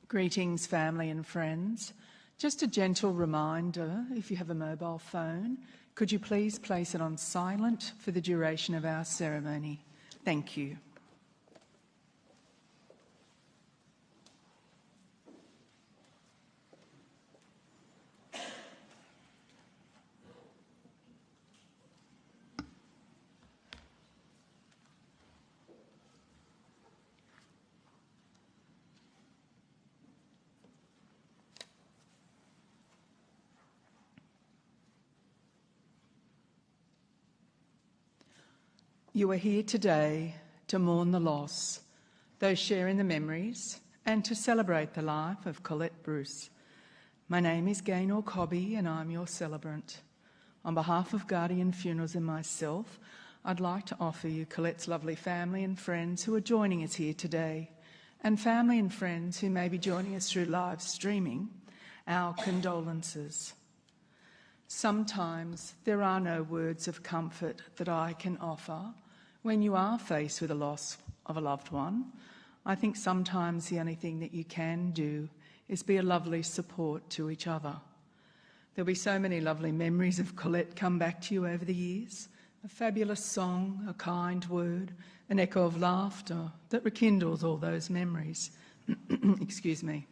Greetings, family and friends. Just a gentle reminder, if you have a mobile phone, could you please place it on silent for the duration of our ceremony? Thank you. You are here today to mourn the loss, those sharing the memories, and to celebrate the life of Colette Bruce. My name is Gaynor Cobby and I'm your celebrant. On behalf of Guardian Funerals and myself, I'd like to offer you Colette's lovely family and friends who are joining us here today, and family and friends who may be joining us through live streaming, our condolences. Sometimes there are no words of comfort that I can offer when you are faced with the loss of a loved one. I think sometimes the only thing that you can do is be a lovely support to each other. There'll be so many lovely memories of Colette come back to you over the years. A fabulous song, a kind word, an echo of laughter that rekindles all those memories. Excuse me.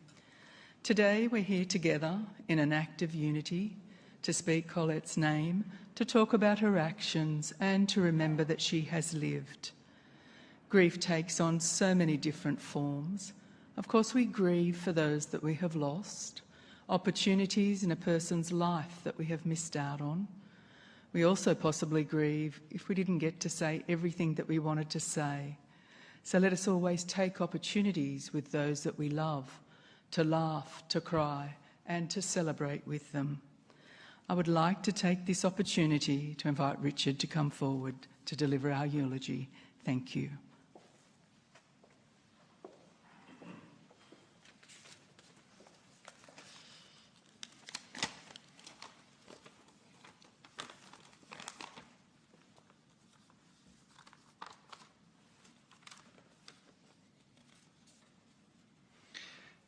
Today we're here together in an act of unity to speak Colette's name, to talk about her actions and to remember that she has lived. Grief takes on so many different forms. Of course, we grieve for those that we have lost, opportunities in a person's life that we have missed out on. We also possibly grieve if we didn't get to say everything that we wanted to say. So let us always take opportunities with those that we love, to laugh, to cry, and to celebrate with them. I would like to take this opportunity to invite Richard to come forward to deliver our eulogy. Thank you.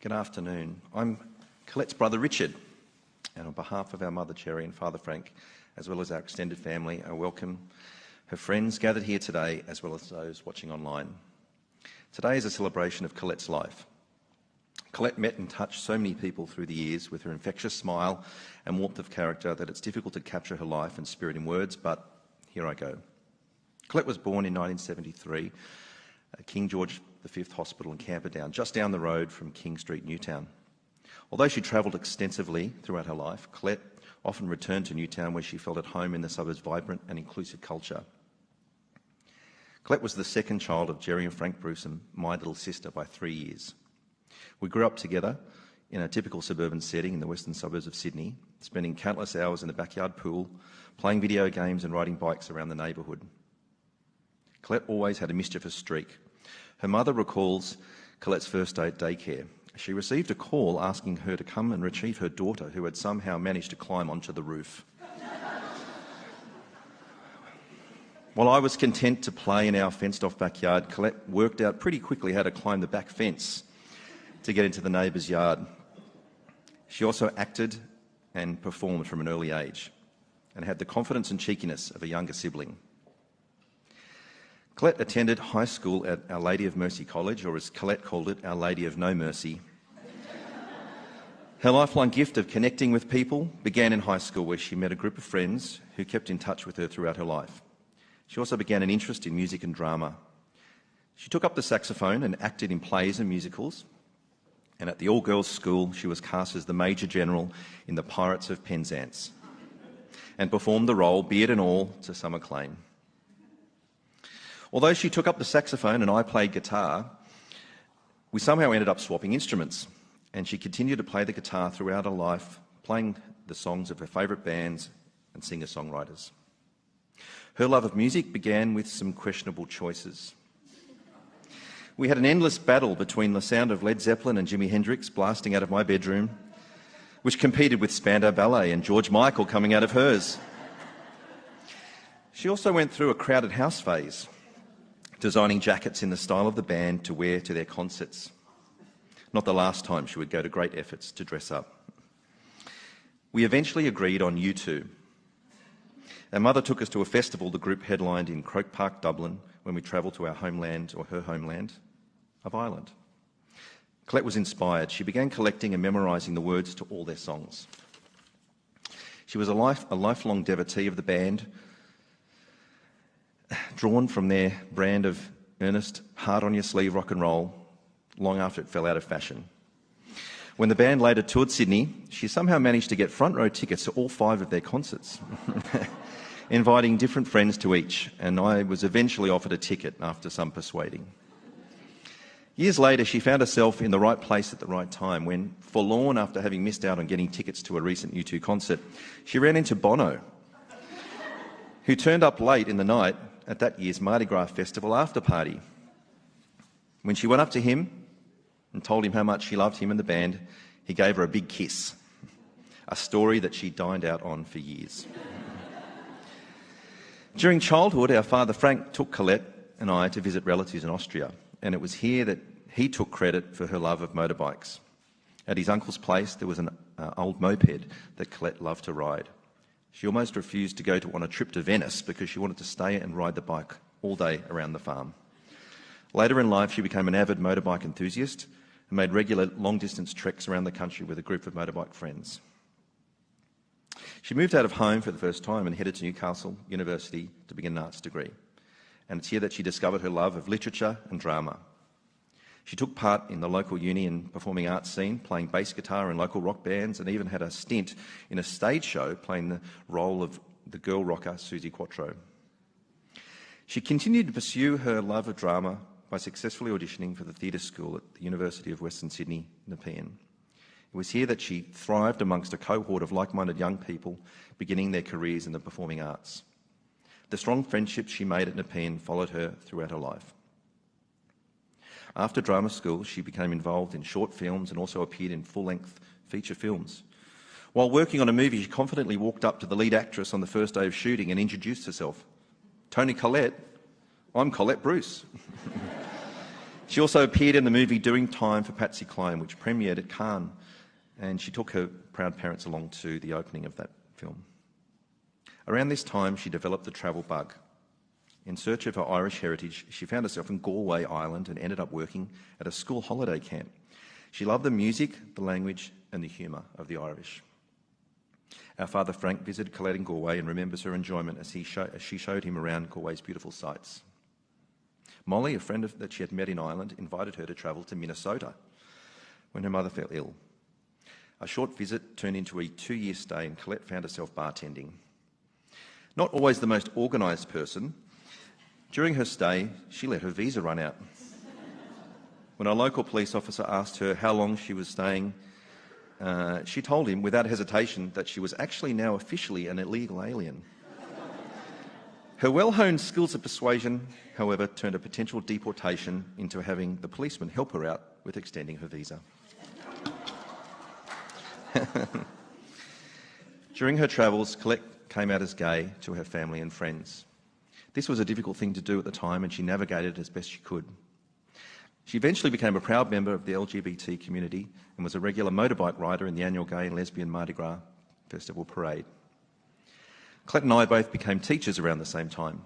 Good afternoon. I'm Colette's brother Richard, and on behalf of our mother Cherry and father Frank, as well as our extended family, I welcome her friends gathered here today, as well as those watching online. Today is a celebration of Colette's life. Colette met and touched so many people through the years with her infectious smile and warmth of character that it's difficult to capture her life and spirit in words, but here I go. Colette was born in 1973 at King George V Hospital in Camperdown, just down the road from King Street, Newtown. Although she travelled extensively throughout her life, Colette often returned to Newtown where she felt at home in the suburb's vibrant and inclusive culture. Colette was the second child of Jerry and Frank Bruce and my little sister by 3 years. We grew up together in a typical suburban setting in the western suburbs of Sydney, spending countless hours in the backyard pool, playing video games and riding bikes around the neighbourhood. Colette always had a mischievous streak. Her mother recalls Colette's first day at daycare. She received a call asking her to come and retrieve her daughter, who had somehow managed to climb onto the roof. While I was content to play in our fenced-off backyard, Colette worked out pretty quickly how to climb the back fence to get into the neighbour's yard. She also acted and performed from an early age and had the confidence and cheekiness of a younger sibling. Colette attended high school at Our Lady of Mercy College, or as Colette called it, Our Lady of No Mercy. Her lifelong gift of connecting with people began in high school, where she met a group of friends who kept in touch with her throughout her life. She also began an interest in music and drama. She took up the saxophone and acted in plays and musicals. And at the all-girls school, she was cast as the Major General in The Pirates of Penzance and performed the role, beard and all, to some acclaim. Although she took up the saxophone and I played guitar, we somehow ended up swapping instruments, and she continued to play the guitar throughout her life, playing the songs of her favourite bands and singer-songwriters. Her love of music began with some questionable choices. We had an endless battle between the sound of Led Zeppelin and Jimi Hendrix blasting out of my bedroom, which competed with Spandau Ballet and George Michael coming out of hers. She also went through a crowded house phase, designing jackets in the style of the band to wear to their concerts. not the last time she would go to great efforts to dress up. We eventually agreed on U2. Our mother took us to a festival the group headlined in Croke Park, Dublin, when we travelled to our homeland, or her homeland, of Ireland. Colette was inspired. She began collecting and memorising the words to all their songs. She was a lifelong devotee of the band, drawn from their brand of earnest, hard-on-your-sleeve rock and roll, long after it fell out of fashion. When the band later toured Sydney, she somehow managed to get front-row tickets to all 5 of their concerts, inviting different friends to each, and I was eventually offered a ticket after some persuading. Years later, she found herself in the right place at the right time when, forlorn after having missed out on getting tickets to a recent U2 concert, she ran into Bono, who turned up late in the night at that year's Mardi Gras festival after party. When she went up to him and told him how much she loved him and the band, he gave her a big kiss, a story that she dined out on for years. During childhood, our father Frank took Colette and I to visit relatives in Austria, and it was here that he took credit for her love of motorbikes. At his uncle's place, there was an old moped that Colette loved to ride. She almost refused to go on a trip to Venice because she wanted to stay and ride the bike all day around the farm. Later in life, she became an avid motorbike enthusiast and made regular long-distance treks around the country with a group of motorbike friends. She moved out of home for the first time and headed to Newcastle University to begin an arts degree. And it's here that she discovered her love of literature and drama. She took part in the local uni and performing arts scene, playing bass guitar in local rock bands, and even had a stint in a stage show playing the role of the girl rocker Susie Quattro. She continued to pursue her love of drama by successfully auditioning for the theatre school at the University of Western Sydney, Nepean. It was here that she thrived amongst a cohort of like-minded young people beginning their careers in the performing arts. The strong friendships she made at Nepean followed her throughout her life. After drama school, she became involved in short films and also appeared in full-length feature films. While working on a movie, she confidently walked up to the lead actress on the first day of shooting and introduced herself. "Tony Colette, I'm Colette Bruce." She also appeared in the movie Doing Time for Patsy Cline, which premiered at Cannes, and she took her proud parents along to the opening of that film. Around this time, she developed the travel bug. In search of her Irish heritage, she found herself in Galway, Ireland, and ended up working at a school holiday camp. She loved the music, the language, and the humour of the Irish. Our father Frank visited Colette in Galway and remembers her enjoyment as she showed him around Galway's beautiful sights. Molly, a friend that she had met in Ireland, invited her to travel to Minnesota when her mother fell ill. A short visit turned into a 2-year stay, and Colette found herself bartending. Not always the most organised person, during her stay, she let her visa run out. When a local police officer asked her how long she was staying, she told him without hesitation that she was actually now officially an illegal alien. Her well-honed skills of persuasion, however, turned a potential deportation into having the policeman help her out with extending her visa. During her travels, Colette came out as gay to her family and friends. This was a difficult thing to do at the time, and she navigated it as best she could. She eventually became a proud member of the LGBT community and was a regular motorbike rider in the annual Gay and Lesbian Mardi Gras Festival parade. Colette and I both became teachers around the same time.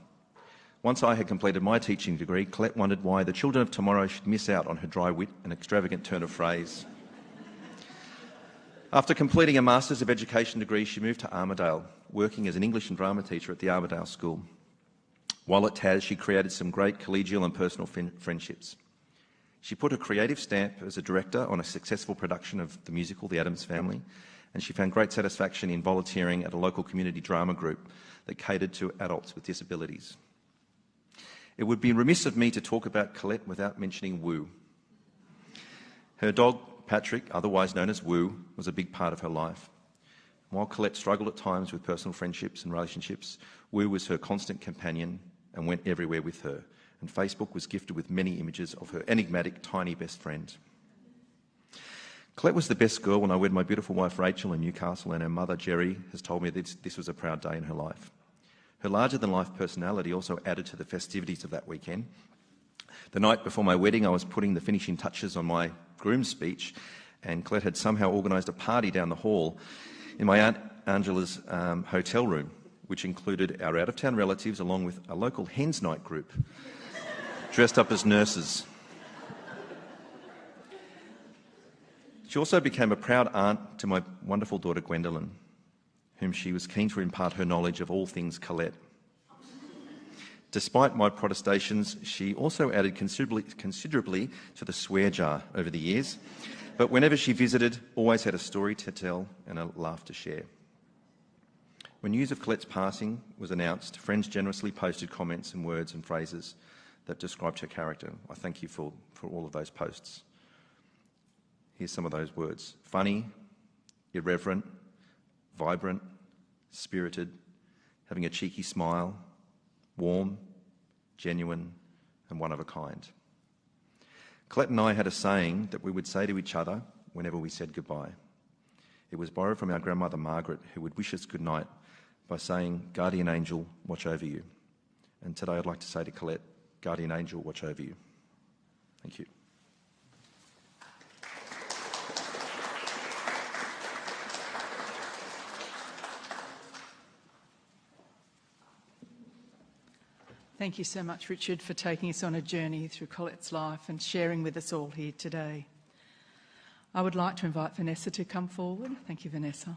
Once I had completed my teaching degree, Colette wondered why the children of tomorrow should miss out on her dry wit and extravagant turn of phrase. After completing a Masters of Education degree, she moved to Armidale, working as an English and drama teacher at the Armidale School. While at TAS, she created some great collegial and personal friendships. She put a creative stamp as a director on a successful production of the musical The Addams Family, and she found great satisfaction in volunteering at a local community drama group that catered to adults with disabilities. It would be remiss of me to talk about Colette without mentioning Woo. Her dog, Patrick, otherwise known as Woo, was a big part of her life. While Colette struggled at times with personal friendships and relationships, Woo was her constant companion and went everywhere with her, and Facebook was gifted with many images of her enigmatic, tiny best friend. Colette was the best girl when I wed my beautiful wife Rachel in Newcastle, and her mother Jerry has told me that this was a proud day in her life. Her larger-than-life personality also added to the festivities of that weekend, The night before my wedding, I was putting the finishing touches on my groom's speech, and Colette had somehow organised a party down the hall in my Aunt Angela's hotel room, which included our out-of-town relatives along with a local hens night group dressed up as nurses. She also became a proud aunt to my wonderful daughter Gwendolyn, whom she was keen to impart her knowledge of all things Colette. Despite my protestations, she also added considerably to the swear jar over the years, but whenever she visited, always had a story to tell and a laugh to share. When news of Colette's passing was announced, friends generously posted comments and words and phrases that described her character. I thank you for all of those posts. Here's some of those words: funny, irreverent, vibrant, spirited, having a cheeky smile, warm, genuine, and one of a kind. Colette and I had a saying that we would say to each other whenever we said goodbye. It was borrowed from our grandmother Margaret, who would wish us good night by saying, "Guardian angel, watch over you." And today I'd like to say to Colette, "Guardian angel, watch over you." Thank you. Thank you so much, Richard, for taking us on a journey through Colette's life and sharing with us all here today. I would like to invite Vanessa to come forward. Thank you, Vanessa.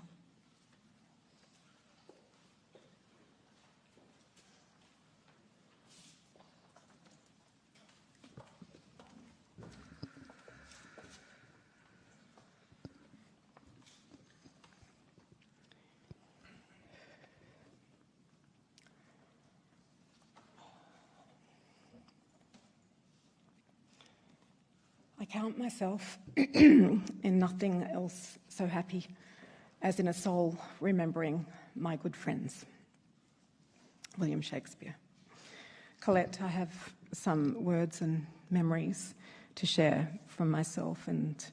I count myself in nothing else so happy as in a soul remembering my good friends. William Shakespeare. Colette, I have some words and memories to share from myself and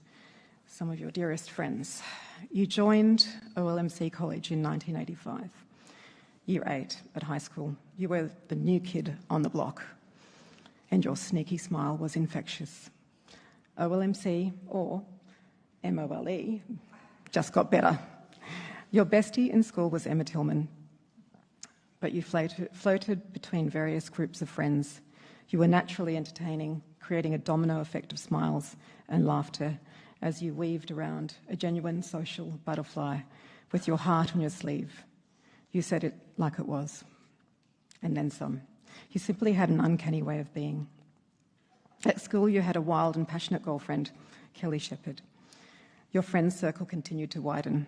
some of your dearest friends. You joined OLMC College in 1985, year 8 at high school. You were the new kid on the block, and your sneaky smile was infectious. OLMC, or MOLE, just got better. Your bestie in school was Emma Tillman, but you floated between various groups of friends. You were naturally entertaining, creating a domino effect of smiles and laughter as you weaved around a genuine social butterfly with your heart on your sleeve. You said it like it was, and then some. You simply had an uncanny way of being. At school, you had a wild and passionate girlfriend, Kelly Shepherd. Your friends' circle continued to widen.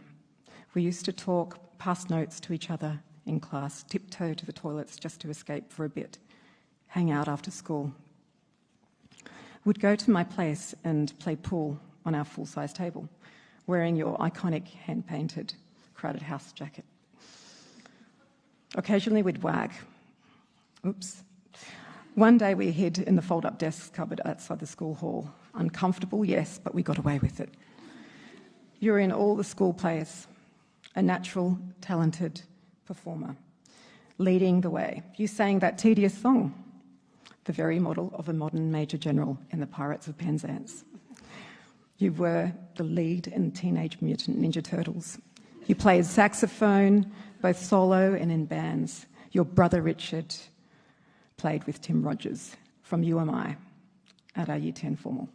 We used to talk, pass notes to each other in class, tiptoe to the toilets just to escape for a bit, hang out after school. We'd go to my place and play pool on our full-size table, wearing your iconic hand-painted Crowded House jacket. Occasionally, we'd wag. Oops. One day we hid in the fold-up desk cupboard outside the school hall. Uncomfortable, yes, but we got away with it. You were in all the school plays, a natural, talented performer, leading the way. You sang that tedious song, the very model of a modern Major General in the Pirates of Penzance. You were the lead in Teenage Mutant Ninja Turtles. You played saxophone, both solo and in bands. Your brother Richard played with Tim Rogers from UMI at our Year 10 formal.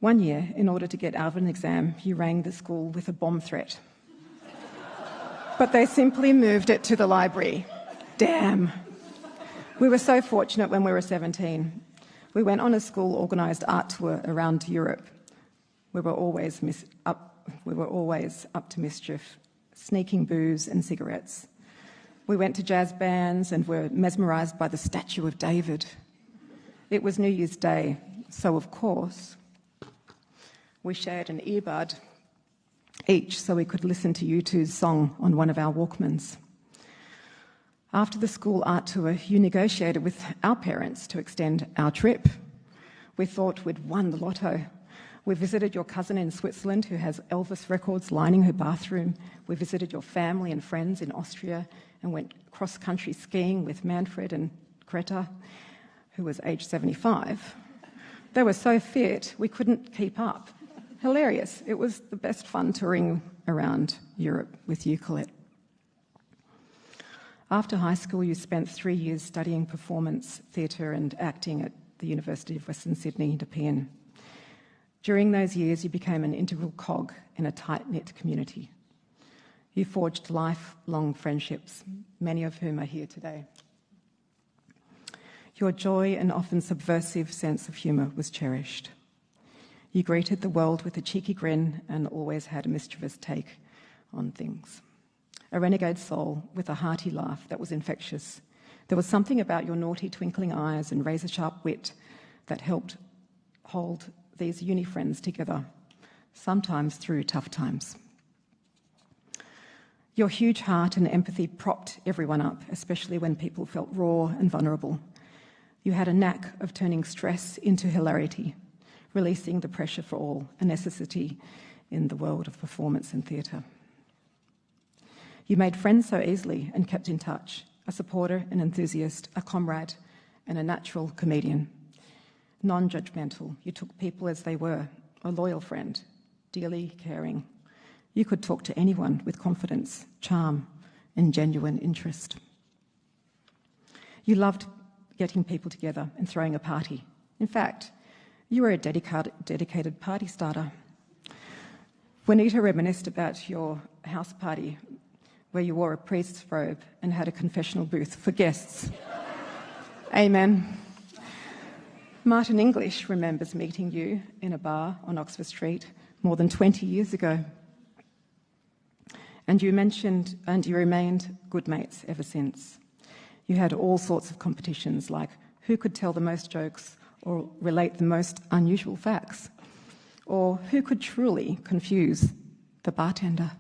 One year, in order to get out of an exam, you rang the school with a bomb threat. But they simply moved it to the library. Damn. We were so fortunate when we were 17. We went on a school-organised art tour around Europe. We were always up to mischief, sneaking booze and cigarettes. We went to jazz bands and were mesmerised by the statue of David. It was New Year's Day, so of course, we shared an earbud each so we could listen to U2's song on one of our Walkmans. After the school art tour, you negotiated with our parents to extend our trip. We thought we'd won the lotto. We visited your cousin in Switzerland who has Elvis records lining her bathroom. We visited your family and friends in Austria and went cross-country skiing with Manfred and Greta, who was age 75. They were so fit, we couldn't keep up. Hilarious. It was the best fun touring around Europe with you, Colette. After high school, you spent 3 years studying performance, theatre and acting at the University of Western Sydney, Nepean. During those years, you became an integral cog in a tight-knit community. You forged lifelong friendships, many of whom are here today. Your joy and often subversive sense of humour was cherished. You greeted the world with a cheeky grin and always had a mischievous take on things. A renegade soul with a hearty laugh that was infectious. There was something about your naughty twinkling eyes and razor-sharp wit that helped hold these uni friends together, sometimes through tough times. Your huge heart and empathy propped everyone up, especially when people felt raw and vulnerable. You had a knack of turning stress into hilarity, releasing the pressure for all, a necessity in the world of performance and theatre. You made friends so easily and kept in touch, a supporter, an enthusiast, a comrade, and a natural comedian. Non-judgmental, you took people as they were, a loyal friend, dearly caring. You could talk to anyone with confidence, charm, and genuine interest. You loved getting people together and throwing a party. In fact, you were a dedicated party starter. Juanita reminisced about your house party where you wore a priest's robe and had a confessional booth for guests. Amen. Martin English remembers meeting you in a bar on Oxford Street more than 20 years ago. And you remained good mates ever since. You had all sorts of competitions like who could tell the most jokes or relate the most unusual facts, or who could truly confuse the bartender.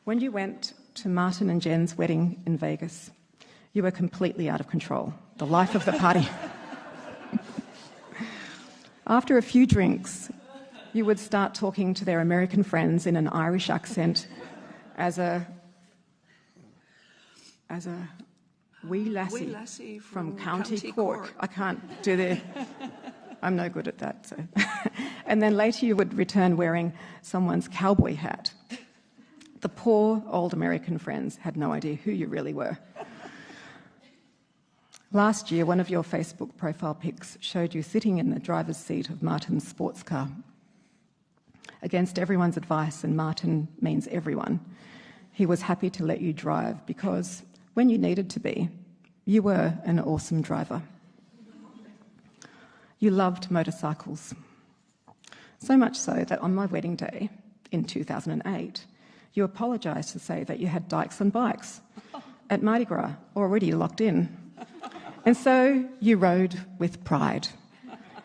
When you went to Martin and Jen's wedding in Vegas, you were completely out of control, the life of the party. After a few drinks, you would start talking to their American friends in an Irish accent as a wee lassie from County Cork. I can't do the... I'm no good at that. So. And then later you would return wearing someone's cowboy hat. The poor old American friends had no idea who you really were. Last year, one of your Facebook profile pics showed you sitting in the driver's seat of Martin's sports car. Against everyone's advice, and Martin means everyone, he was happy to let you drive because when you needed to be, you were an awesome driver. You loved motorcycles. So much so that on my wedding day in 2008, you apologised to say that you had dykes on bikes at Mardi Gras, already locked in. And so you rode with pride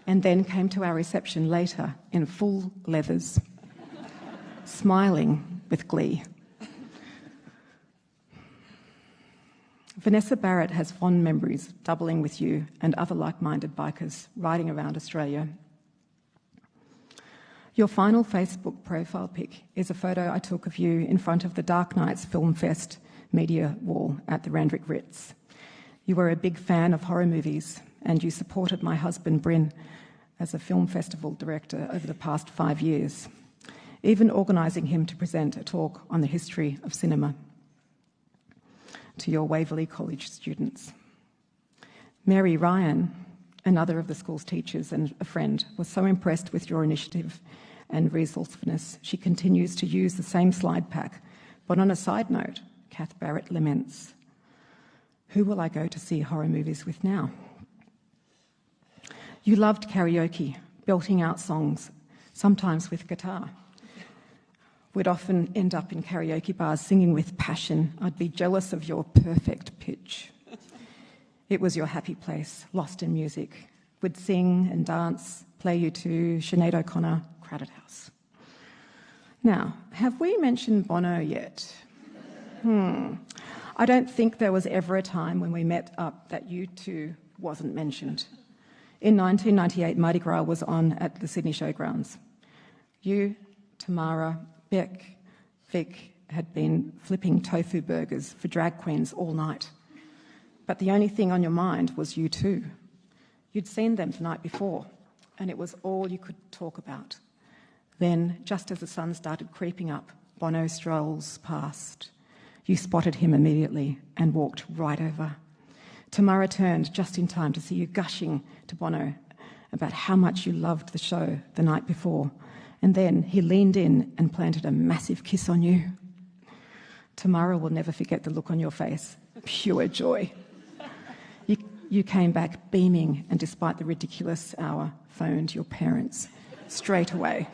and then came to our reception later in full leathers, smiling with glee. Vanessa Barrett has fond memories doubling with you and other like-minded bikers riding around Australia. Your final Facebook profile pic is a photo I took of you in front of the Dark Nights Film Fest media wall at the Randwick Ritz. You were a big fan of horror movies and you supported my husband Bryn as a film festival director over the past 5 years, even organising him to present a talk on the history of cinema to your Waverley College students. Mary Ryan, another of the school's teachers and a friend, was so impressed with your initiative and resourcefulness, she continues to use the same slide pack. But on a side note, Kath Barrett laments, who will I go to see horror movies with now? You loved karaoke, belting out songs, sometimes with guitar. We'd often end up in karaoke bars singing with passion. I'd be jealous of your perfect pitch. It was your happy place, lost in music. We'd sing and dance, play U2, Sinead O'Connor, Crowded House. Now, have we mentioned Bono yet? I don't think there was ever a time when we met up that U2 wasn't mentioned. In 1998, Mardi Gras was on at the Sydney Showgrounds. You, Tamara, Beck, Vic had been flipping tofu burgers for drag queens all night. But the only thing on your mind was you two. You'd seen them the night before, and it was all you could talk about. Then, just as the sun started creeping up, Bono strolls past. You spotted him immediately and walked right over. Tamara turned just in time to see you gushing to Bono about how much you loved the show the night before, and then he leaned in and planted a massive kiss on you. Tamara will never forget the look on your face. Pure joy. You came back beaming, and despite the ridiculous hour, phoned your parents straight away.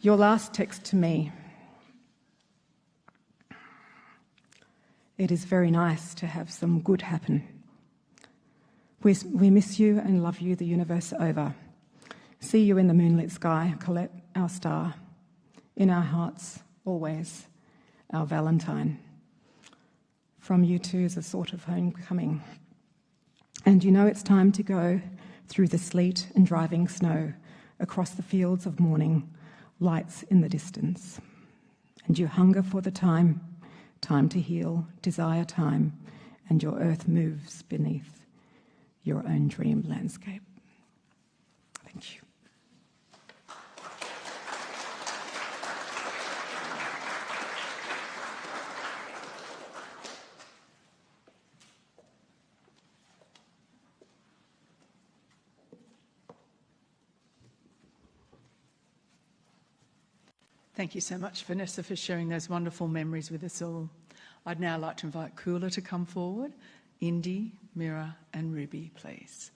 Your last text to me. It is very nice to have some good happen. We miss you and love you the universe over. See you in the moonlit sky, Colette, our star. In our hearts, always, our Valentine. From you two is a sort of homecoming. And you know it's time to go through the sleet and driving snow, across the fields of morning, lights in the distance. And you hunger for the time to heal, desire time, and your earth moves beneath your own dream landscape. Thank you. Thank you so much, Vanessa, for sharing those wonderful memories with us all. I'd now like to invite Kula to come forward. Indy, Mira and Ruby, please.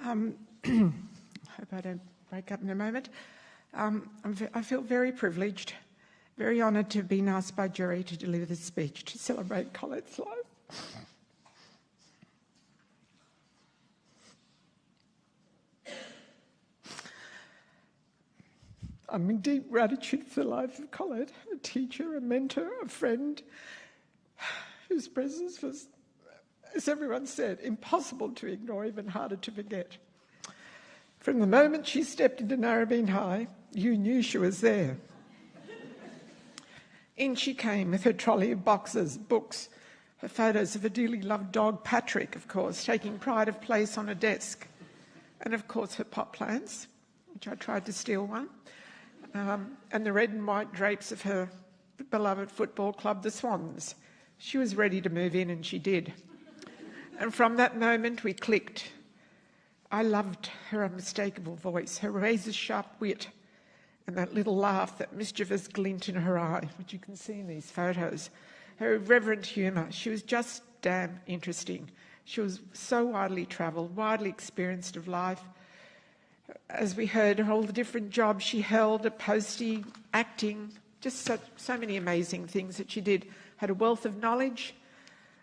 Hope I don't break up in a moment. I feel very privileged, very honoured to have been asked by jury to deliver this speech to celebrate Colette's life. I'm in deep gratitude for the life of Colette, a teacher, a mentor, a friend, whose presence was, as everyone said, impossible to ignore, even harder to forget. From the moment she stepped into Narrabeen High, you knew she was there. In she came with her trolley of boxes, books, her photos of her dearly loved dog, Patrick, of course, taking pride of place on a desk, and of course her pot plants, which I tried to steal one, and the red and white drapes of her beloved football club, the Swans. She was ready to move in, and she did. And from that moment, we clicked. I loved her unmistakable voice, her razor-sharp wit, and that little laugh, that mischievous glint in her eye, which you can see in these photos. Her irreverent humour. She was just damn interesting. She was so widely travelled, widely experienced of life. As we heard, all the different jobs she held, at postie, acting, just so many amazing things that she did. Had a wealth of knowledge.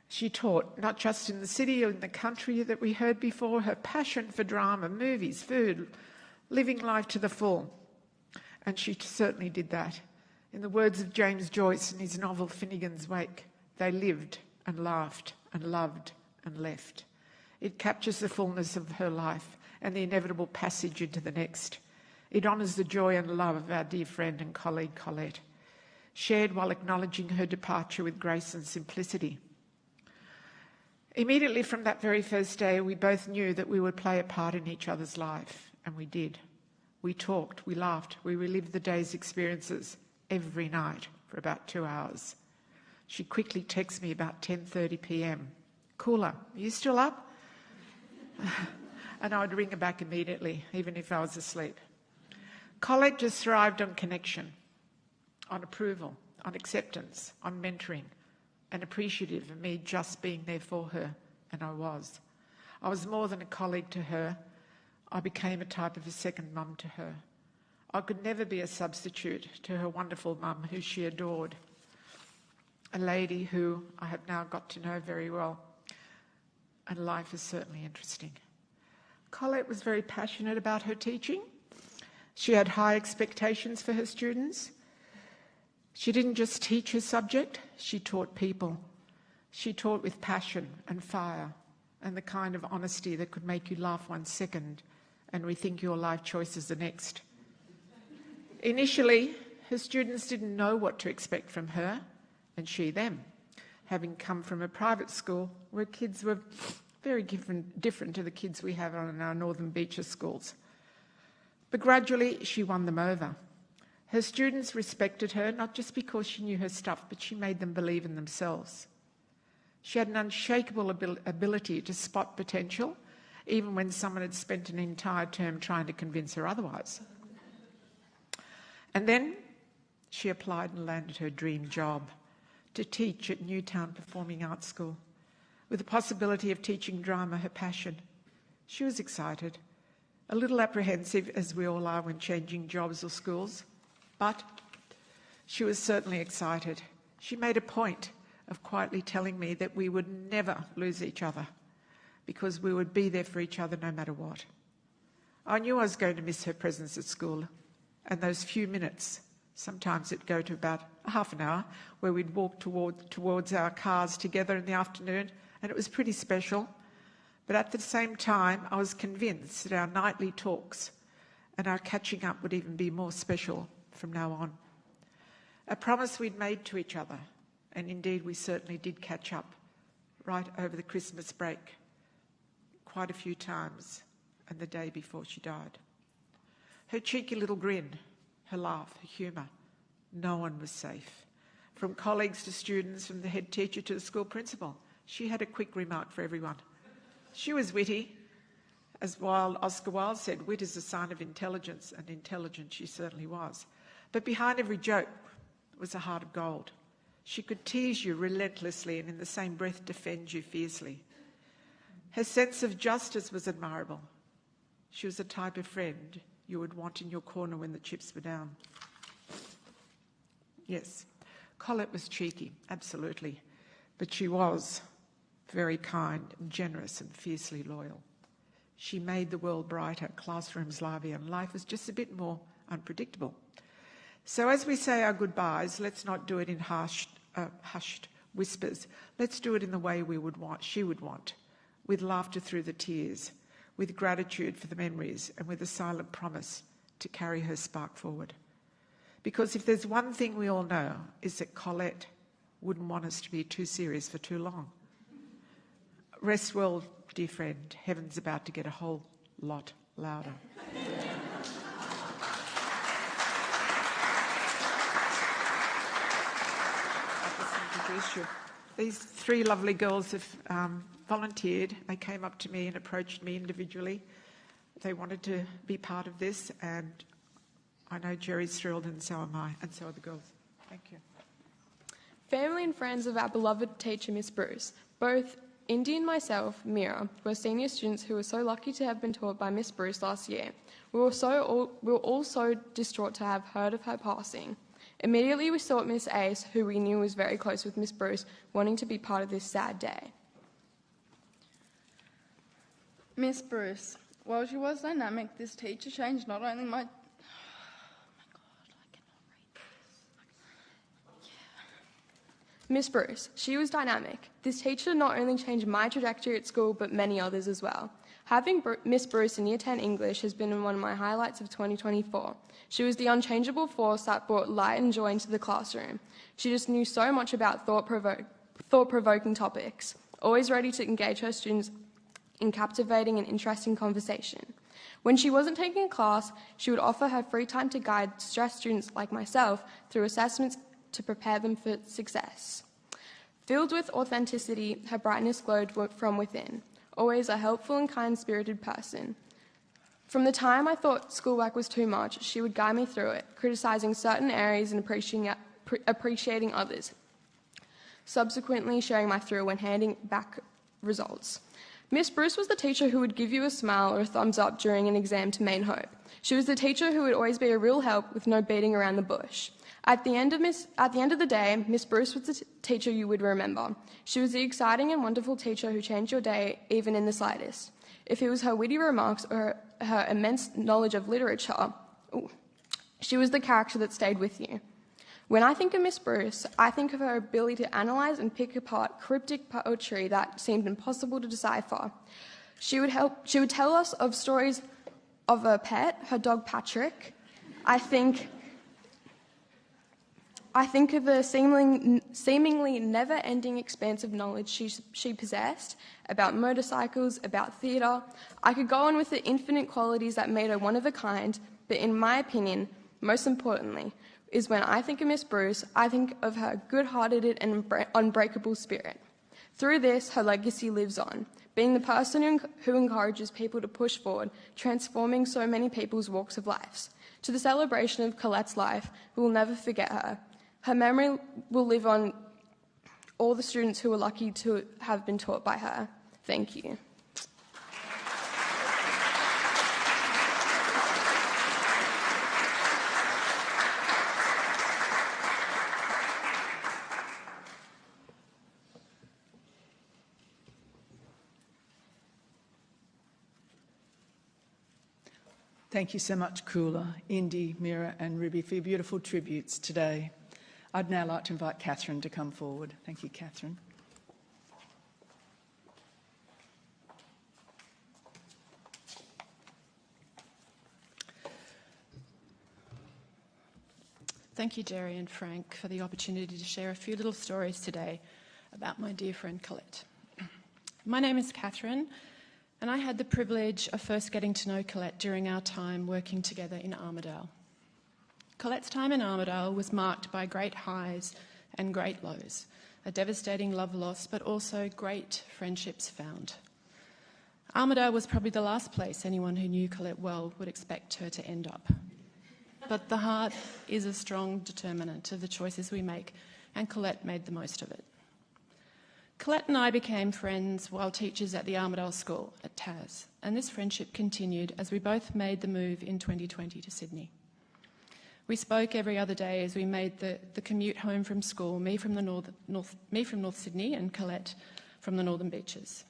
She taught, not just in the city or in the country that we heard before, her passion for drama, movies, food, living life to the full. And she certainly did that. In the words of James Joyce in his novel Finnegan's Wake, they lived and laughed and loved and left. It captures the fullness of her life and the inevitable passage into the next. It honours the joy and love of our dear friend and colleague Colette, shared while acknowledging her departure with grace and simplicity. Immediately from that very first day, we both knew that we would play a part in each other's life, and we did. We talked, we laughed, we relived the day's experiences every night for about 2 hours. She quickly texted me about 10:30 p.m. Kula, are you still up? And I would ring her back immediately, even if I was asleep. Colette just thrived on connection, on approval, on acceptance, on mentoring, and appreciative of me just being there for her, and I was. I was more than a colleague to her. I became a type of a second mum to her. I could never be a substitute to her wonderful mum, who she adored, a lady who I have now got to know very well, and life is certainly interesting. Colette was very passionate about her teaching, She had high expectations for her students. She didn't just teach her subject, she taught people. She taught with passion and fire and the kind of honesty that could make you laugh 1 second and rethink your life choices the next. Initially, her students didn't know what to expect from her, and she them, having come from a private school where kids were very different to the kids we have on our Northern Beaches schools. But gradually, she won them over. Her students respected her, not just because she knew her stuff, but she made them believe in themselves. She had an unshakable ability to spot potential, even when someone had spent an entire term trying to convince her otherwise. And then she applied and landed her dream job, to teach at Newtown Performing Arts School, with the possibility of teaching drama, her passion. She was excited, a little apprehensive, as we all are when changing jobs or schools, but she was certainly excited. She made a point of quietly telling me that we would never lose each other because we would be there for each other no matter what. I knew I was going to miss her presence at school, and those few minutes, sometimes it'd go to about half an hour, where we'd walk towards our cars together in the afternoon, and it was pretty special. But at the same time, I was convinced that our nightly talks and our catching up would even be more special from now on. A promise we'd made to each other, and indeed we certainly did catch up right over the Christmas break, quite a few times, and the day before she died. Her cheeky little grin, her laugh, her humour, no one was safe. From colleagues to students, from the head teacher to the school principal, she had a quick remark for everyone. She was witty. As Oscar Wilde said, wit is a sign of intelligence, and intelligent she certainly was. But behind every joke was a heart of gold. She could tease you relentlessly and in the same breath defend you fiercely. Her sense of justice was admirable. She was the type of friend you would want in your corner when the chips were down. Yes, Colette was cheeky, absolutely, but she was very kind and generous and fiercely loyal. She made the world brighter, classrooms livelier, and life was just a bit more unpredictable. So as we say our goodbyes, let's not do it in hushed whispers. Let's do it in the way she would want, with laughter through the tears, with gratitude for the memories, and with a silent promise to carry her spark forward. Because if there's one thing we all know, is that Colette wouldn't want us to be too serious for too long. Rest well, dear friend. Heaven's about to get a whole lot louder. These three lovely girls have volunteered. They came up to me and approached me individually. They wanted to be part of this, and I know Jerry's thrilled, and so am I, and so are the girls. Thank you. Family and friends of our beloved teacher, Miss Bruce, both Indy and myself, Mira, were senior students who were so lucky to have been taught by Miss Bruce last year. We were all so distraught to have heard of her passing. Immediately we sought Miss Ace, who we knew was very close with Miss Bruce, wanting to be part of this sad day. Miss Bruce, while she was dynamic, this teacher changed not only my... Miss Bruce, she was dynamic. This teacher not only changed my trajectory at school, but many others as well. Having Miss Bruce in Year 10 English has been one of my highlights of 2024. She was the unchangeable force that brought light and joy into the classroom. She just knew so much about thought-provoking topics, always ready to engage her students in captivating and interesting conversation. When she wasn't taking a class, she would offer her free time to guide stressed students like myself through assessments to prepare them for success. Filled with authenticity, her brightness glowed from within, always a helpful and kind-spirited person. From the time I thought schoolwork was too much, she would guide me through it, criticising certain areas and appreciating others, subsequently sharing my through when handing back results. Miss Bruce was the teacher who would give you a smile or a thumbs up during an exam to main hope. She was the teacher who would always be a real help with no beating around the bush. At the end of the day, Miss Bruce was the teacher you would remember. She was the exciting and wonderful teacher who changed your day, even in the slightest. If it was her witty remarks or her immense knowledge of literature, She was the character that stayed with you. When I think of Miss Bruce, I think of her ability to analyse and pick apart cryptic poetry that seemed impossible to decipher. She would tell us of stories of her pet, her dog Patrick. I think of the seemingly never-ending expanse of knowledge she possessed about motorcycles, about theatre. I could go on with the infinite qualities that made her one of a kind, but in my opinion, most importantly, is when I think of Miss Bruce, I think of her good-hearted and unbreakable spirit. Through this, her legacy lives on, being the person who encourages people to push forward, transforming so many people's walks of life. To the celebration of Colette's life, we will never forget her. Her memory will live on all the students who were lucky to have been taught by her. Thank you. Thank you so much, Kula, Indy, Mira and Ruby, for your beautiful tributes today. I'd now like to invite Catherine to come forward. Thank you, Catherine. Thank you, Jerry and Frank, for the opportunity to share a few little stories today about my dear friend Colette. My name is Catherine, and I had the privilege of first getting to know Colette during our time working together in Armidale. Colette's time in Armidale was marked by great highs and great lows, a devastating love loss, but also great friendships found. Armidale was probably the last place anyone who knew Colette well would expect her to end up. But the heart is a strong determinant of the choices we make, and Colette made the most of it. Colette and I became friends while teachers at the Armidale School at TAS, and this friendship continued as we both made the move in 2020 to Sydney. We spoke every other day as we made the commute home from school, me from North Sydney and Colette from the Northern Beaches.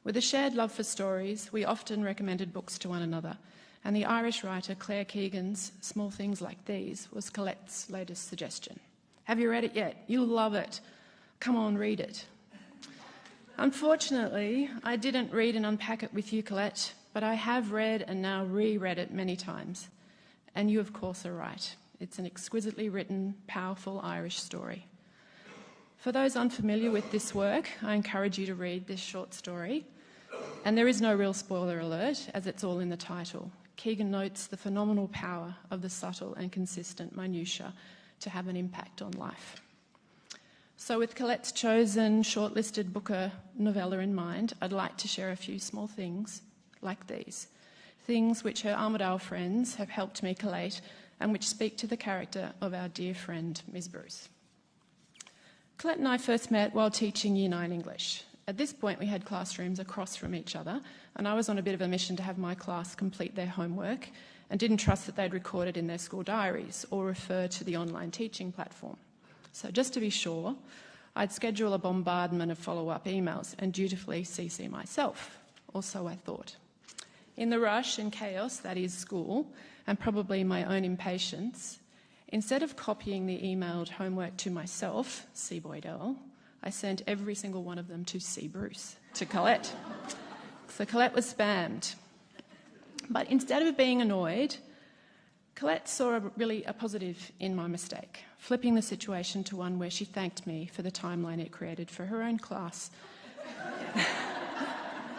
With a shared love for stories, we often recommended books to one another, and the Irish writer Claire Keegan's Small Things Like These was Colette's latest suggestion. Have you read it yet? You'll love it. Come on, read it. Unfortunately, I didn't read and unpack it with you, Colette, but I have read and now reread it many times. And you, of course, are right. It's an exquisitely written, powerful Irish story. For those unfamiliar with this work, I encourage you to read this short story. And there is no real spoiler alert, as it's all in the title. Keegan notes the phenomenal power of the subtle and consistent minutiae to have an impact on life. So with Colette's chosen shortlisted Booker novella in mind, I'd like to share a few small things like these. Things which her Armidale friends have helped me collate and which speak to the character of our dear friend, Ms. Bruce. Colette and I first met while teaching Year 9 English. At this point, we had classrooms across from each other, and I was on a bit of a mission to have my class complete their homework and didn't trust that they'd record it in their school diaries or refer to the online teaching platform. So just to be sure, I'd schedule a bombardment of follow-up emails and dutifully CC myself, or so I thought. In the rush and chaos that is school, and probably my own impatience, instead of copying the emailed homework to myself, C. Boydell, I sent every single one of them to C. Bruce, to Colette. So Colette was spammed. But instead of being annoyed, Colette saw a positive in my mistake, flipping the situation to one where she thanked me for the timeline it created for her own class,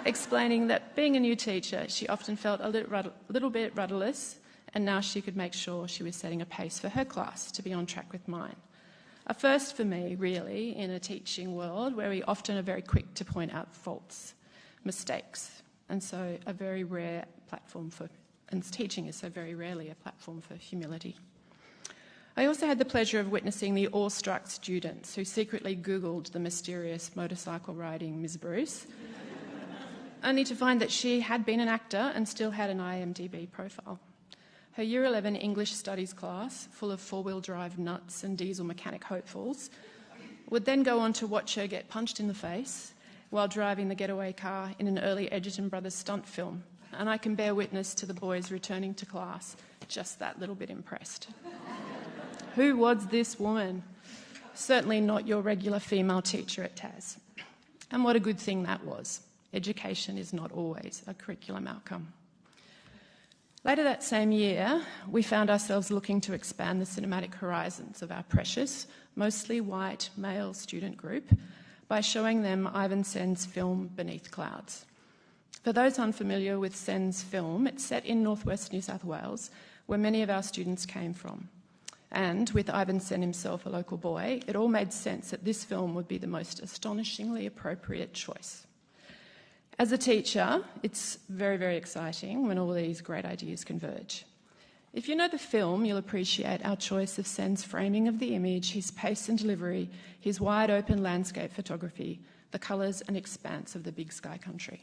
explaining that being a new teacher, she often felt a little bit rudderless, and now she could make sure she was setting a pace for her class to be on track with mine. A first for me, really, in a teaching world where we often are very quick to point out faults, mistakes, and so a very rare platform for, and teaching is so very rarely a platform for humility. I also had the pleasure of witnessing the awestruck students who secretly Googled the mysterious motorcycle riding Ms. Bruce, only to find that she had been an actor and still had an IMDb profile. Her Year 11 English Studies class, full of four-wheel drive nuts and diesel mechanic hopefuls, would then go on to watch her get punched in the face while driving the getaway car in an early Edgerton Brothers stunt film, and I can bear witness to the boys returning to class just that little bit impressed. Who was this woman? Certainly not your regular female teacher at TAS. And what a good thing that was. Education is not always a curriculum outcome. Later that same year, we found ourselves looking to expand the cinematic horizons of our precious, mostly white male student group by showing them Ivan Sen's film Beneath Clouds. For those unfamiliar with Sen's film, it's set in northwest New South Wales, where many of our students came from. And with Ivan Sen himself a local boy, it all made sense that this film would be the most astonishingly appropriate choice. As a teacher, it's very, very exciting when all these great ideas converge. If you know the film, you'll appreciate our choice of Sen's framing of the image, his pace and delivery, his wide-open landscape photography, the colours and expanse of the big sky country.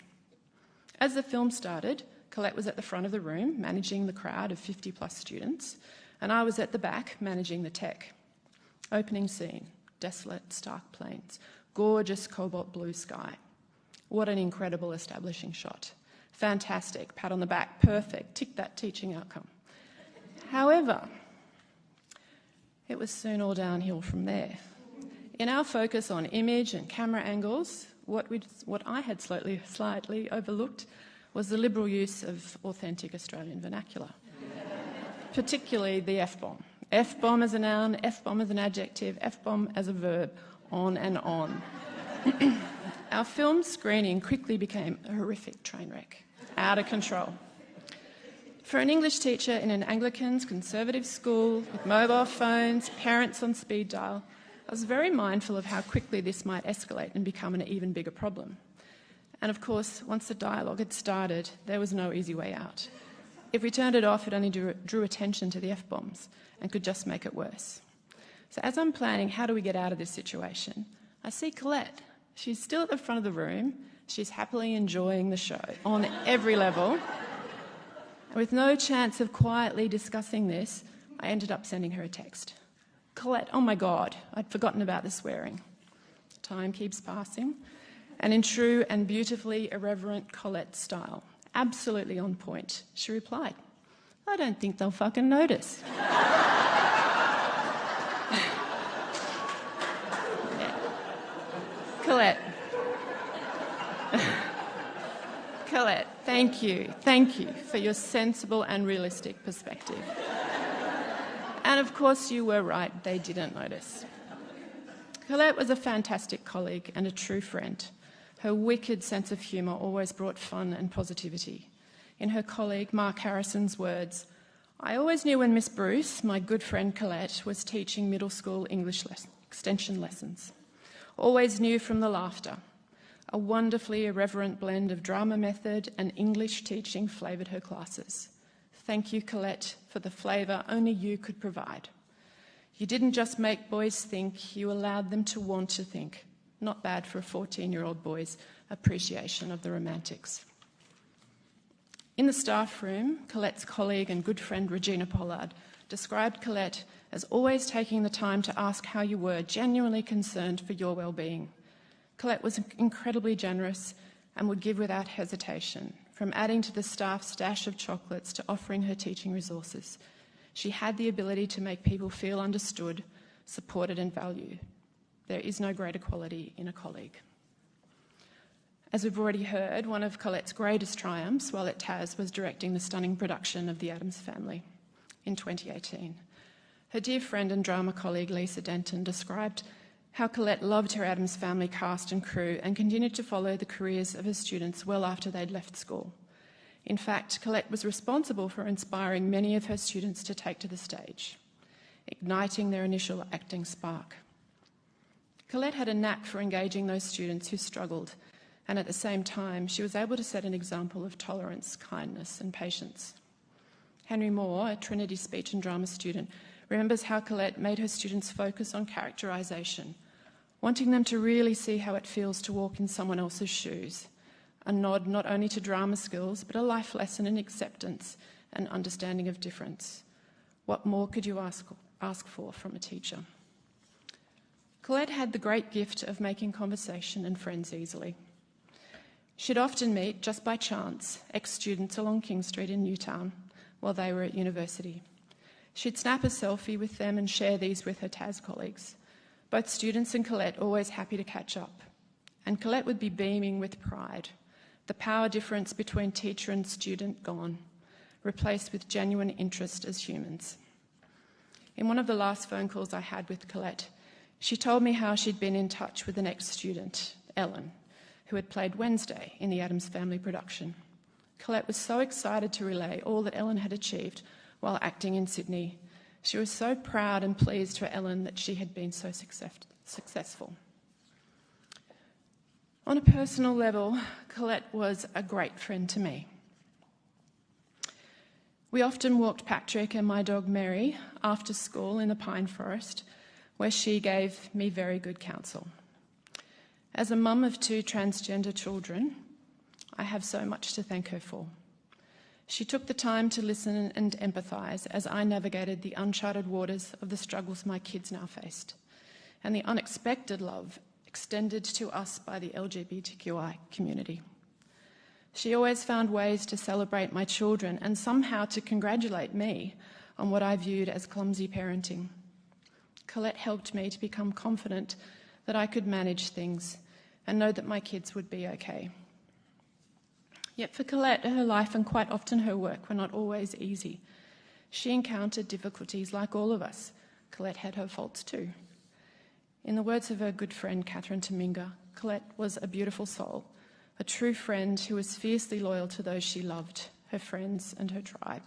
As the film started, Colette was at the front of the room, managing the crowd of 50-plus students, and I was at the back, managing the tech. Opening scene, desolate, stark plains, gorgeous cobalt blue sky. What an incredible establishing shot. Fantastic, pat on the back, perfect, tick that teaching outcome. However, it was soon all downhill from there. In our focus on image and camera angles, what I had slightly overlooked was the liberal use of authentic Australian vernacular, particularly the F-bomb. F-bomb as a noun, F-bomb as an adjective, F-bomb as a verb, on and on. Our film screening quickly became a horrific train wreck, out of control. For an English teacher in an Anglican conservative school with mobile phones, parents on speed dial, I was very mindful of how quickly this might escalate and become an even bigger problem. And of course, once the dialogue had started, there was no easy way out. If we turned it off, it only drew attention to the F-bombs and could just make it worse. So as I'm planning how do we get out of this situation, I see Colette. She's still at the front of the room. She's happily enjoying the show on every level. With no chance of quietly discussing this, I ended up sending her a text. Colette, oh my God, I'd forgotten about the swearing. Time keeps passing, and in true and beautifully irreverent Colette style, absolutely on point, she replied, I don't think they'll fucking notice. Colette. Colette, thank you for your sensible and realistic perspective. And of course you were right, they didn't notice. Colette was a fantastic colleague and a true friend. Her wicked sense of humour always brought fun and positivity. In her colleague Mark Harrison's words, I always knew when Miss Bruce, my good friend Colette, was teaching middle school English extension lessons. Always knew from the laughter. A wonderfully irreverent blend of drama method and English teaching flavoured her classes. Thank you, Colette, for the flavour only you could provide. You didn't just make boys think, you allowed them to want to think. Not bad for a 14-year-old boy's appreciation of the romantics. In the staff room, Colette's colleague and good friend Regina Pollard described Colette as always taking the time to ask how you were, genuinely concerned for your well-being. Colette was incredibly generous and would give without hesitation, from adding to the staff's stash of chocolates to offering her teaching resources. She had the ability to make people feel understood, supported and valued. There is no greater quality in a colleague. As we've already heard, one of Colette's greatest triumphs while at TAS was directing the stunning production of The Addams Family in 2018. Her dear friend and drama colleague Lisa Denton described how Colette loved her Addams Family cast and crew and continued to follow the careers of her students well after they'd left school. In fact, Colette was responsible for inspiring many of her students to take to the stage, igniting their initial acting spark. Colette had a knack for engaging those students who struggled, and at the same time, she was able to set an example of tolerance, kindness, and patience. Henry Moore, a Trinity speech and drama student, remembers how Colette made her students focus on characterisation, wanting them to really see how it feels to walk in someone else's shoes, a nod not only to drama skills, but a life lesson in acceptance and understanding of difference. What more could you ask for from a teacher? Colette had the great gift of making conversation and friends easily. She'd often meet, just by chance, ex-students along King Street in Newtown while they were at university. She'd snap a selfie with them and share these with her TAS colleagues. Both students and Colette always happy to catch up. And Colette would be beaming with pride. The power difference between teacher and student gone, replaced with genuine interest as humans. In one of the last phone calls I had with Colette, she told me how she'd been in touch with an ex-student, Ellen, who had played Wednesday in the Addams Family production. Colette was so excited to relay all that Ellen had achieved while acting in Sydney. She was so proud and pleased for Ellen that she had been so successful. On a personal level, Colette was a great friend to me. We often walked Patrick and my dog Mary after school in the pine forest, where she gave me very good counsel. As a mum of 2 transgender children, I have so much to thank her for. She took the time to listen and empathise as I navigated the uncharted waters of the struggles my kids now faced, and the unexpected love extended to us by the LGBTQI community. She always found ways to celebrate my children and somehow to congratulate me on what I viewed as clumsy parenting. Colette helped me to become confident that I could manage things and know that my kids would be okay. Yet for Colette, her life and quite often her work were not always easy. She encountered difficulties like all of us. Colette had her faults too. In the words of her good friend Catherine Tominga, Colette was a beautiful soul, a true friend who was fiercely loyal to those she loved, her friends and her tribe.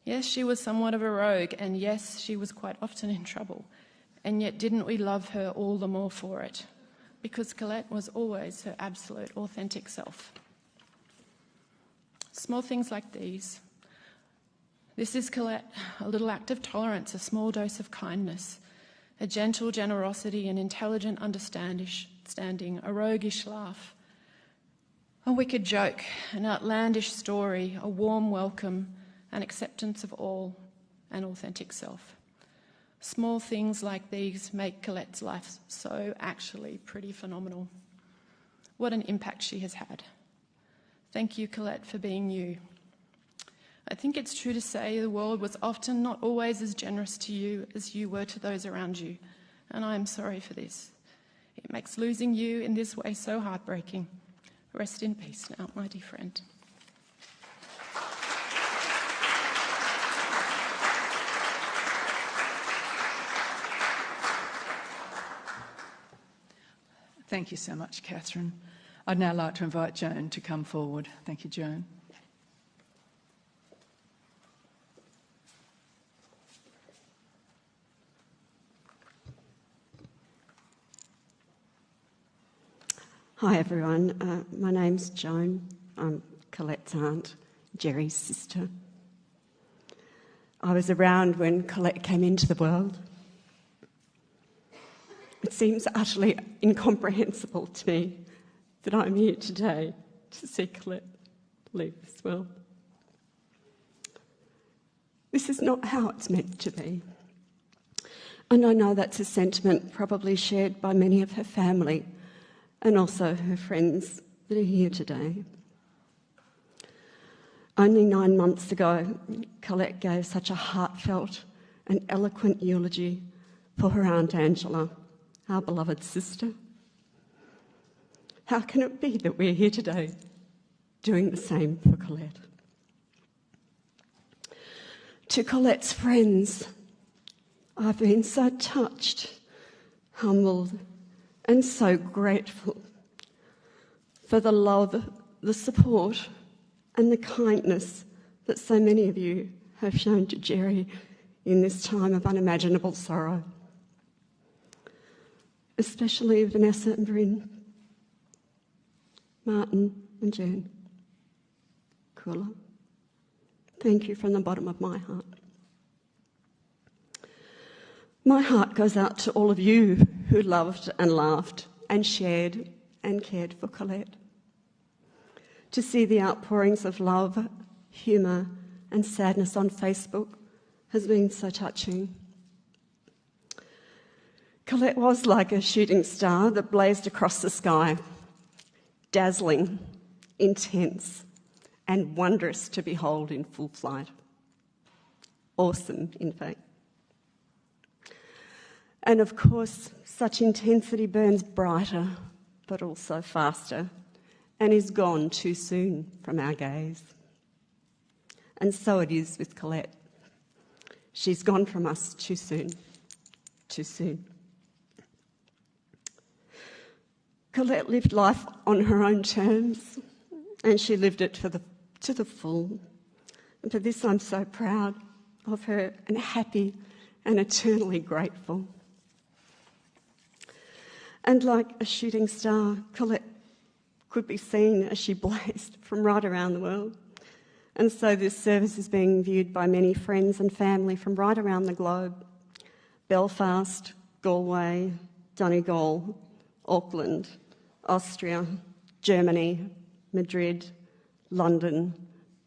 Yes, she was somewhat of a rogue, and yes, she was quite often in trouble. And yet didn't we love her all the more for it? Because Colette was always her absolute authentic self. Small things like these. This is Colette, a little act of tolerance, a small dose of kindness, a gentle generosity, an intelligent understanding, a roguish laugh, a wicked joke, an outlandish story, a warm welcome, an acceptance of all, an authentic self. Small things like these make Colette's life so actually pretty phenomenal. What an impact she has had. Thank you, Colette, for being you. I think it's true to say the world was often not always as generous to you as you were to those around you, and I am sorry for this. It makes losing you in this way so heartbreaking. Rest in peace now, my dear friend. Thank you so much, Catherine. I'd now like to invite Joan to come forward. Thank you, Joan. Hi everyone, my name's Joan. I'm Colette's aunt, Jerry's sister. I was around when Colette came into the world. It seems utterly incomprehensible to me that I'm here today to see Colette leave this world. This is not how it's meant to be. And I know that's a sentiment probably shared by many of her family and also her friends that are here today. Only 9 months ago, Colette gave such a heartfelt and eloquent eulogy for her Aunt Angela, our beloved sister. How can it be that we're here today doing the same for Colette? To Colette's friends, I've been so touched, humbled, and so grateful for the love, the support, and the kindness that so many of you have shown to Jerry in this time of unimaginable sorrow. Especially Vanessa and Bryn, Martin and Jen, Kula. Thank you from the bottom of my heart. My heart goes out to all of you who loved and laughed and shared and cared for Colette. To see the outpourings of love, humour and sadness on Facebook has been so touching. Colette was like a shooting star that blazed across the sky, dazzling intense, and wondrous to behold in full flight. Awesome, in fact. And of course, such intensity burns brighter, but also faster, and is gone too soon from our gaze. And so it is with Colette. She's gone from us too soon, too soon. Colette lived life on her own terms, and she lived it to the full. And for this I'm so proud of her and happy and eternally grateful. And like a shooting star, Colette could be seen as she blazed from right around the world. And so this service is being viewed by many friends and family from right around the globe. Belfast, Galway, Donegal, Auckland, Austria, Germany, Madrid, London,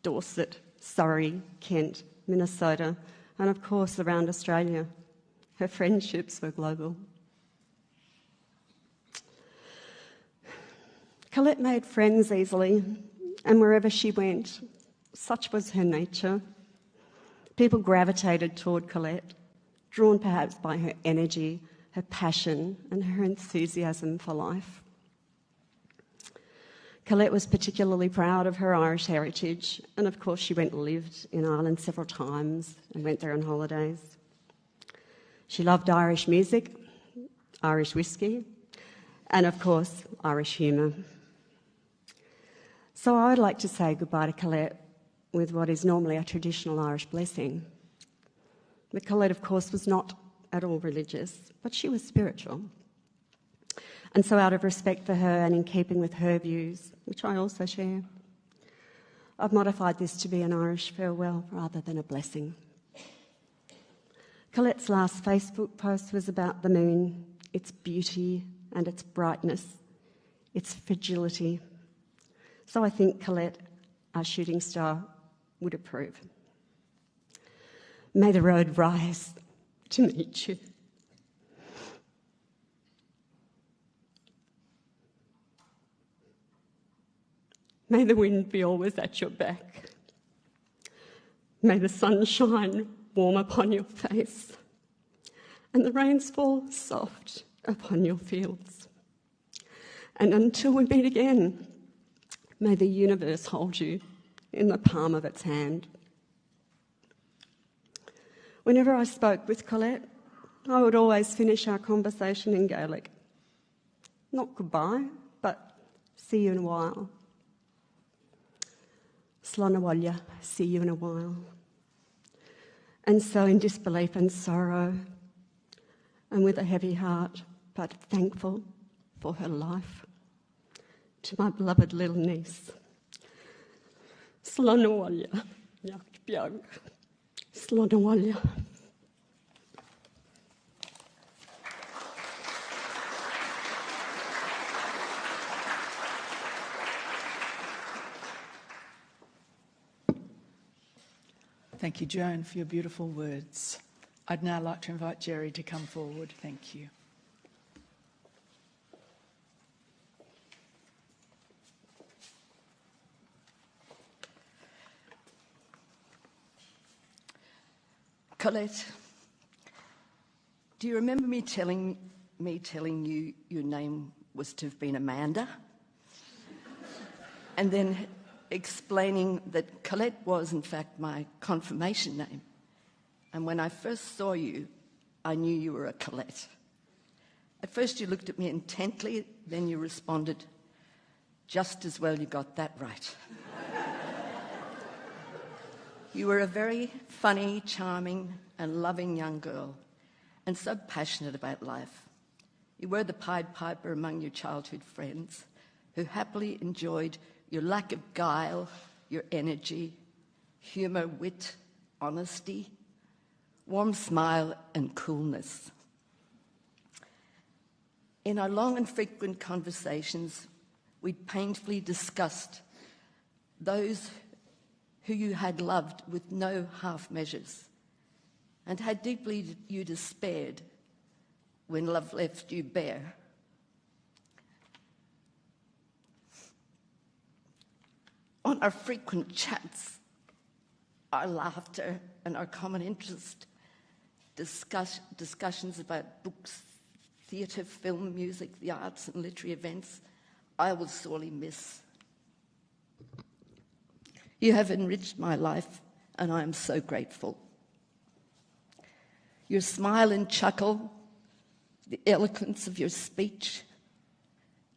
Dorset, Surrey, Kent, Minnesota, and of course around Australia. Her friendships were global. Colette made friends easily, and wherever she went, such was her nature. People gravitated toward Colette, drawn perhaps by her energy, her passion, and her enthusiasm for life. Colette was particularly proud of her Irish heritage, and of course she went and lived in Ireland several times and went there on holidays. She loved Irish music, Irish whiskey, and of course Irish humour. So I would like to say goodbye to Colette with what is normally a traditional Irish blessing. But Colette, of course, was not at all religious, but she was spiritual. And so out of respect for her and in keeping with her views, which I also share, I've modified this to be an Irish farewell rather than a blessing. Colette's last Facebook post was about the moon, its beauty and its brightness, its fragility. So I think Colette, our shooting star, would approve. May the road rise to meet you. May the wind be always at your back. May the sun shine warm upon your face and the rains fall soft upon your fields. And until we meet again, may the universe hold you in the palm of its hand. Whenever I spoke with Colette, I would always finish our conversation in Gaelic. Not goodbye, but see you in a while. Slánna see you in a while. And so in disbelief and sorrow, and with a heavy heart, but thankful for her life, to my beloved little niece, Slánna Yakbiag, Slánna. Thank you, Joan, for your beautiful words. I'd now like to invite Jerry to come forward. Thank you. Colette, do you remember me telling you your name was to have been Amanda? And then explaining that Colette was, in fact, my confirmation name. And when I first saw you, I knew you were a Colette. At first you looked at me intently, then you responded, "Just as well you got that right." You were a very funny, charming, and loving young girl, and so passionate about life. You were the Pied Piper among your childhood friends, who happily enjoyed your lack of guile, your energy, humour, wit, honesty, warm smile, and coolness. In our long and frequent conversations, we painfully discussed those who you had loved with no half measures, and how deeply you despaired when love left you bare. on our frequent chats, our laughter and our common interest, discussions about books, theatre, film, music, the arts and literary events, I will sorely miss. You have enriched my life, and I am so grateful. Your smile and chuckle, the eloquence of your speech,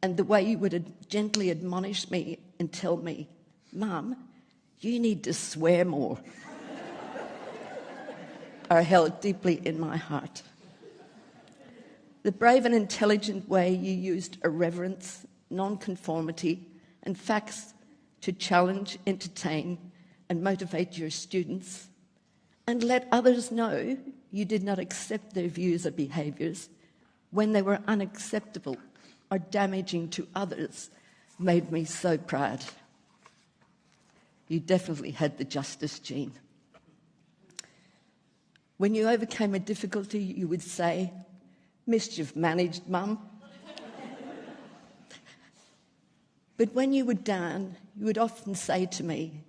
and the way you would gently admonish me and tell me, "Mum, you need to swear more," are held deeply in my heart. The brave and intelligent way you used irreverence, nonconformity, and facts to challenge, entertain, and motivate your students, and let others know you did not accept their views or behaviours when they were unacceptable or damaging to others, made me so proud. You definitely had the justice gene. When you overcame a difficulty, you would say, "Mischief managed, Mum." But when you were down, you would often say to me,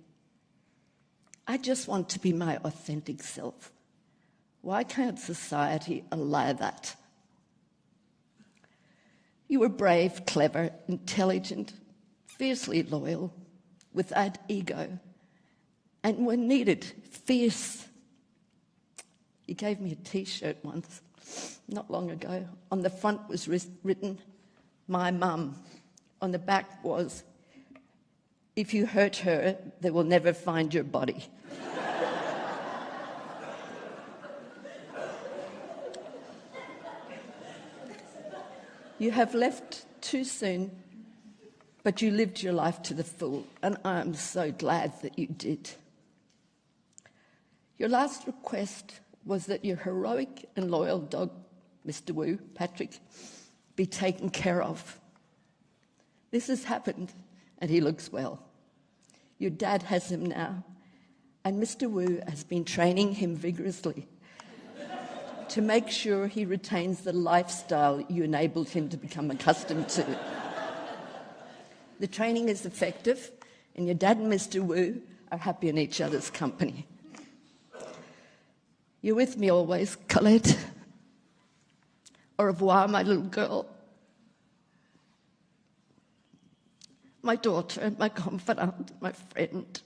"I just want to be my authentic self. Why can't society allow that?" You were brave, clever, intelligent, fiercely loyal, without ego, and when needed, fierce. You gave me a T-shirt once, not long ago. On the front was written, "My mum." On the back was, "If you hurt her, they will never find your body." You have left too soon, but you lived your life to the full, and I am so glad that you did. Your last request was that your heroic and loyal dog, Mr. Wu, Patrick, be taken care of. This has happened, and he looks well. Your dad has him now, and Mr. Wu has been training him vigorously to make sure he retains the lifestyle you enabled him to become accustomed to. The training is effective, and your dad and Mr. Wu are happy in each other's company. You're with me always, Colette. Au revoir, my little girl. My daughter, my confidant, my friend.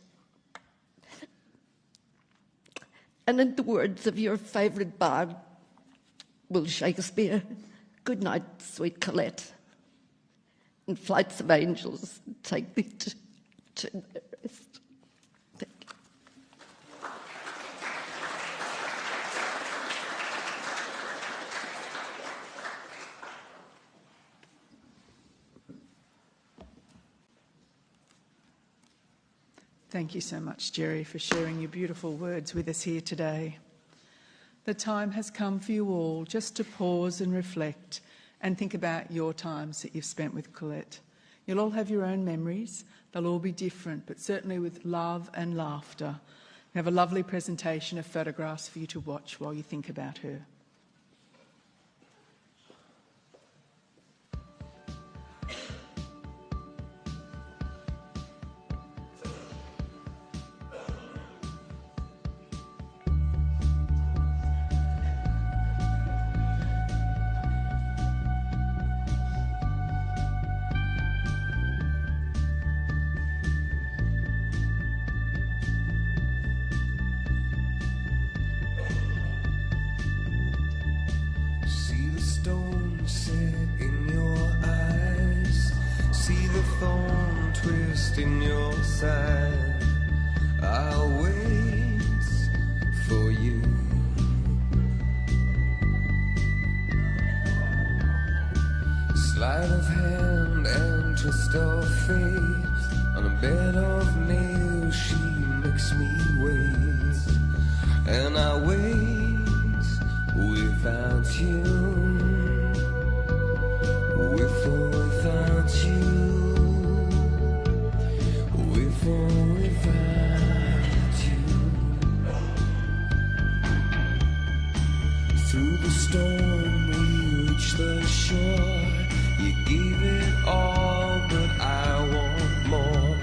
And in the words of your favourite bard, Will Shakespeare, good night, sweet Colette. And flights of angels take thee to their rest. Thank you. Thank you so much, Jerry, for sharing your beautiful words with us here today. The time has come for you all just to pause and reflect and think about your times that you've spent with Colette. You'll all have your own memories. They'll all be different, but certainly with love and laughter. We have a lovely presentation of photographs for you to watch while you think about her. In your side, I'll wait for you. Sleight of hand and twist of fate. On a bed of nails, she makes me wait, and I wait without you, with or without you. Through the storm we reach the shore. You gave it all, but I want more.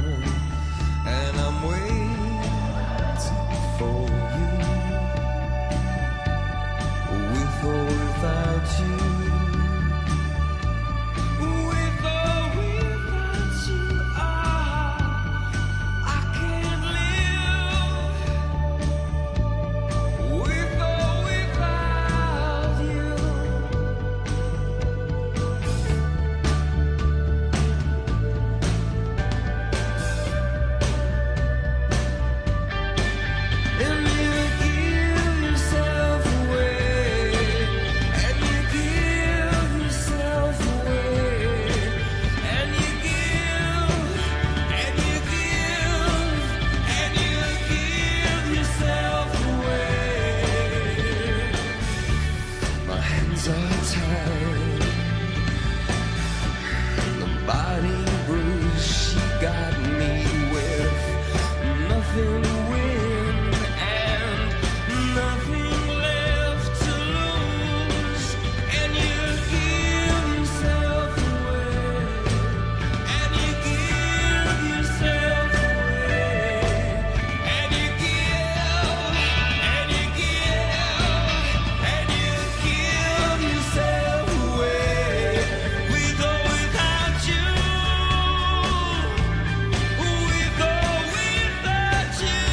nothing to win and nothing left to lose, and you give yourself away, and you give yourself away, and you give, and you give, and you give yourself away. With or without you, with or without you.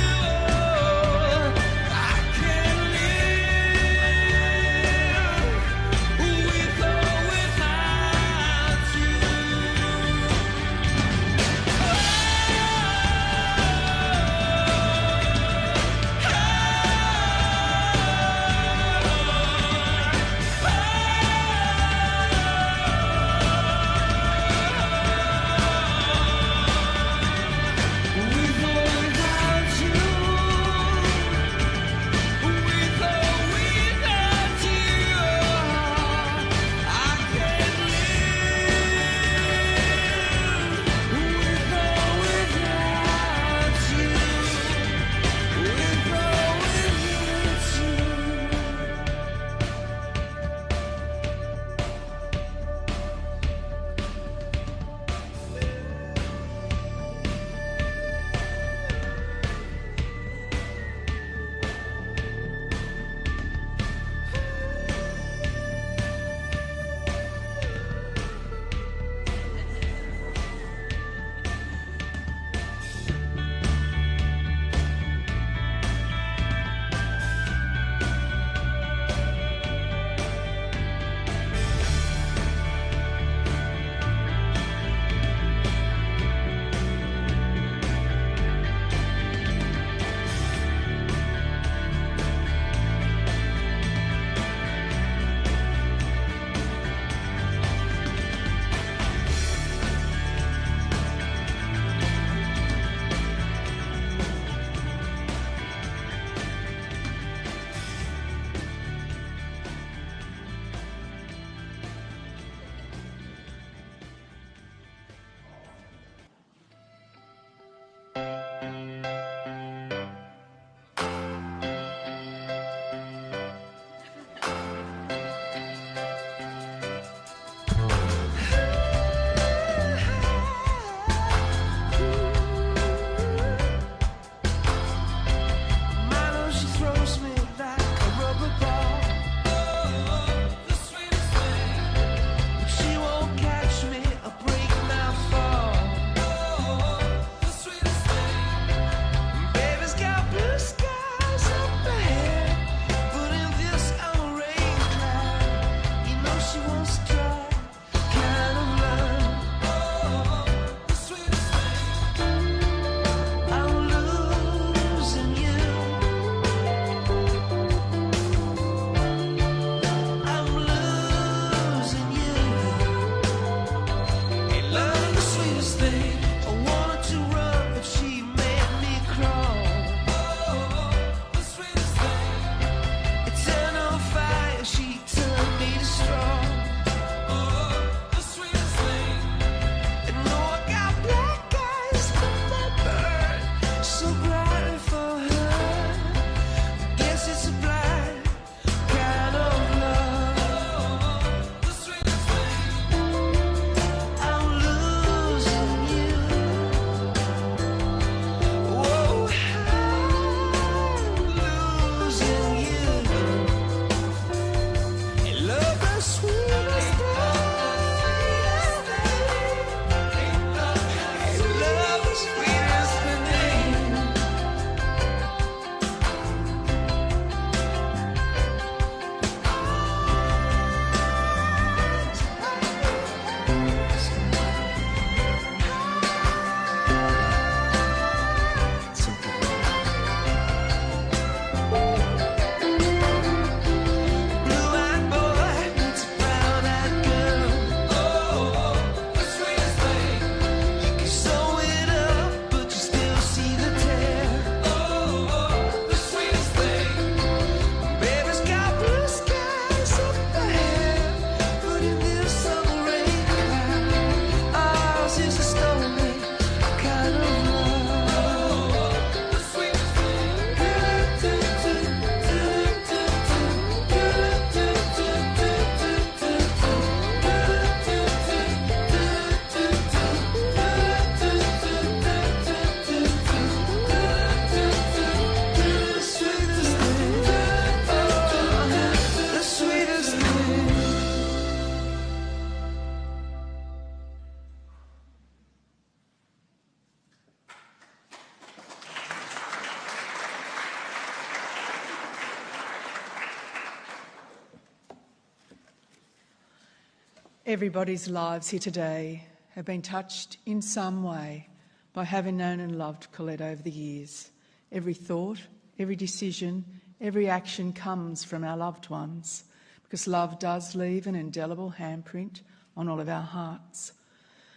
Everybody's lives here today have been touched in some way by having known and loved Colette over the years. Every thought, every decision, every action comes from our loved ones, because love does leave an indelible handprint on all of our hearts.